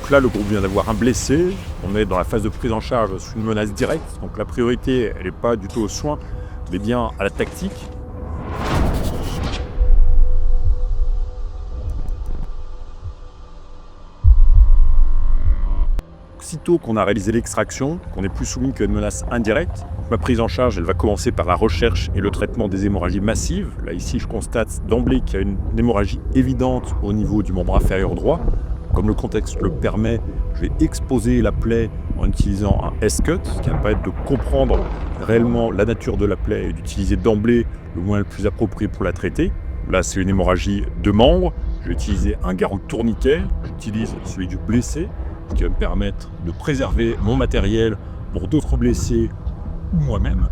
Donc là, le groupe vient d'avoir un blessé. On est dans la phase de prise en charge sous une menace directe. Donc la priorité, elle n'est pas du tout aux soins, mais bien à la tactique. Sitôt qu'on a réalisé l'extraction, qu'on n'est plus soumis qu'à une menace indirecte, ma prise en charge, elle va commencer par la recherche et le traitement des hémorragies massives. Là, ici, je constate d'emblée qu'il y a une hémorragie évidente au niveau du membre inférieur droit. Comme le contexte le permet, je vais exposer la plaie en utilisant un S-cut, ce qui va me permettre de comprendre réellement la nature de la plaie et d'utiliser d'emblée le moyen le plus approprié pour la traiter. Là, c'est une hémorragie de membre. Je vais utiliser un garrot tourniquet. J'utilise celui du blessé, ce qui va me permettre de préserver mon matériel pour d'autres blessés ou moi-même.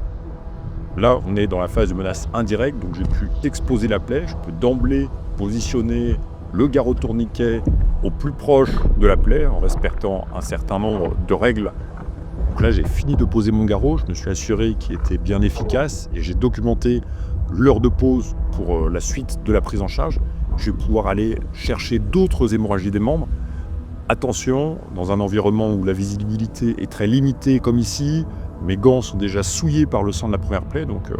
Là, on est dans la phase de menace indirecte, donc j'ai pu exposer la plaie. Je peux d'emblée positionner le garrot tourniquet au plus proche de la plaie en respectant un certain nombre de règles. Donc là, j'ai fini de poser mon garrot, je me suis assuré qu'il était bien efficace et j'ai documenté l'heure de pause pour la suite de la prise en charge. Je vais pouvoir aller chercher d'autres hémorragies des membres. Attention, dans un environnement où la visibilité est très limitée comme ici, mes gants sont déjà souillés par le sang de la première plaie, donc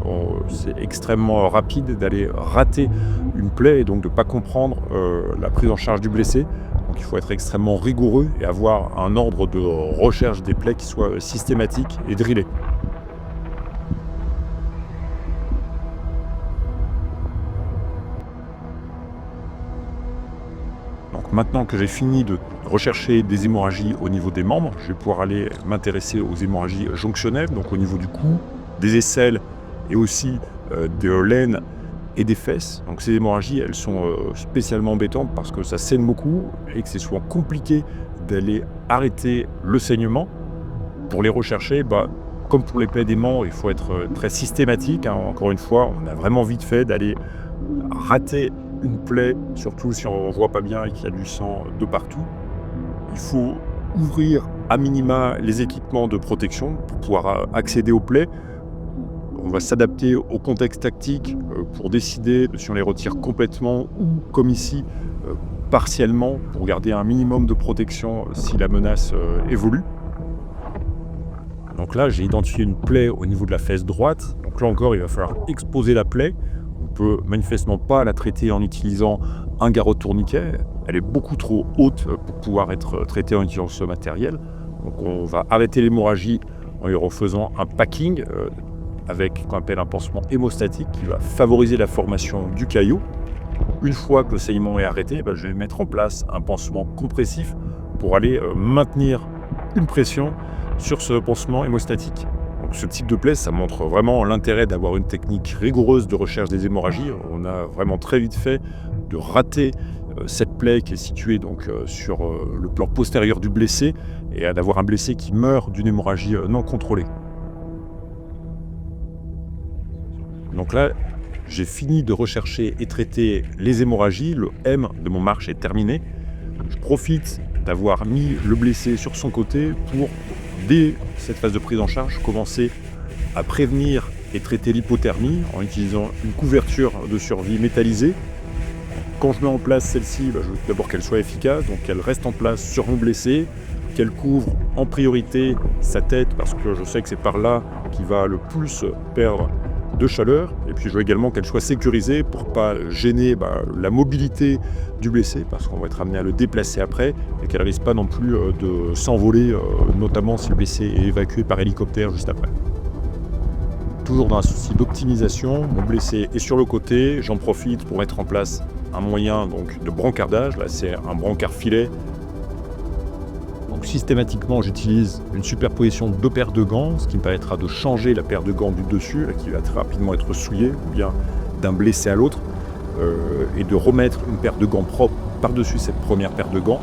c'est extrêmement rapide d'aller rater une plaie et donc de ne pas comprendre la prise en charge du blessé. Donc il faut être extrêmement rigoureux et avoir un ordre de recherche des plaies qui soit systématique et drillé. Donc maintenant que j'ai fini de rechercher des hémorragies au niveau des membres, je vais pouvoir aller m'intéresser aux hémorragies jonctionnelles, donc au niveau du cou, des aisselles et aussi de l'aine et des fesses. Donc ces hémorragies, elles sont spécialement embêtantes parce que ça saigne beaucoup et que c'est souvent compliqué d'aller arrêter le saignement. Pour les rechercher, comme pour les plaies des membres, il faut être très systématique. Encore une fois, on a vraiment vite fait d'aller rater une plaie, surtout si on ne voit pas bien et qu'il y a du sang de partout. Il faut ouvrir à minima les équipements de protection pour pouvoir accéder aux plaies. On va s'adapter au contexte tactique pour décider si on les retire complètement ou, comme ici, partiellement pour garder un minimum de protection si la menace évolue. Donc là, j'ai identifié une plaie au niveau de la fesse droite. Donc là encore, il va falloir exposer la plaie. On peut manifestement pas la traiter en utilisant un garrot tourniquet. Elle est beaucoup trop haute pour pouvoir être traitée en utilisant ce matériel. Donc on va arrêter l'hémorragie en lui refaisant un packing avec ce qu'on appelle un pansement hémostatique qui va favoriser la formation du caillot. Une fois que le saignement est arrêté, je vais mettre en place un pansement compressif pour aller maintenir une pression sur ce pansement hémostatique. Donc ce type de plaie, ça montre vraiment l'intérêt d'avoir une technique rigoureuse de recherche des hémorragies. On a vraiment très vite fait de rater cette plaie qui est située donc, sur le plan postérieur du blessé et d'avoir un blessé qui meurt d'une hémorragie non contrôlée. Donc là, j'ai fini de rechercher et traiter les hémorragies. Le M de mon marche est terminé. Je profite d'avoir mis le blessé sur son côté pour, dès cette phase de prise en charge, commencer à prévenir et traiter l'hypothermie en utilisant une couverture de survie métallisée. Quand je mets en place celle-ci, je veux d'abord qu'elle soit efficace, donc qu'elle reste en place sur mon blessé, qu'elle couvre en priorité sa tête parce que je sais que c'est par là qu'il va le plus perdre de chaleur, et puis je veux également qu'elle soit sécurisée pour ne pas gêner la mobilité du blessé parce qu'on va être amené à le déplacer après et qu'elle ne risque pas non plus de s'envoler, notamment si le blessé est évacué par hélicoptère juste après. Toujours dans un souci d'optimisation, mon blessé est sur le côté, j'en profite pour mettre en place un moyen donc, de brancardage. Là c'est un brancard filet. Donc systématiquement, j'utilise une superposition de deux paires de gants, ce qui me permettra de changer la paire de gants du dessus, qui va très rapidement être souillée, ou bien d'un blessé à l'autre, et de remettre une paire de gants propre par-dessus cette première paire de gants.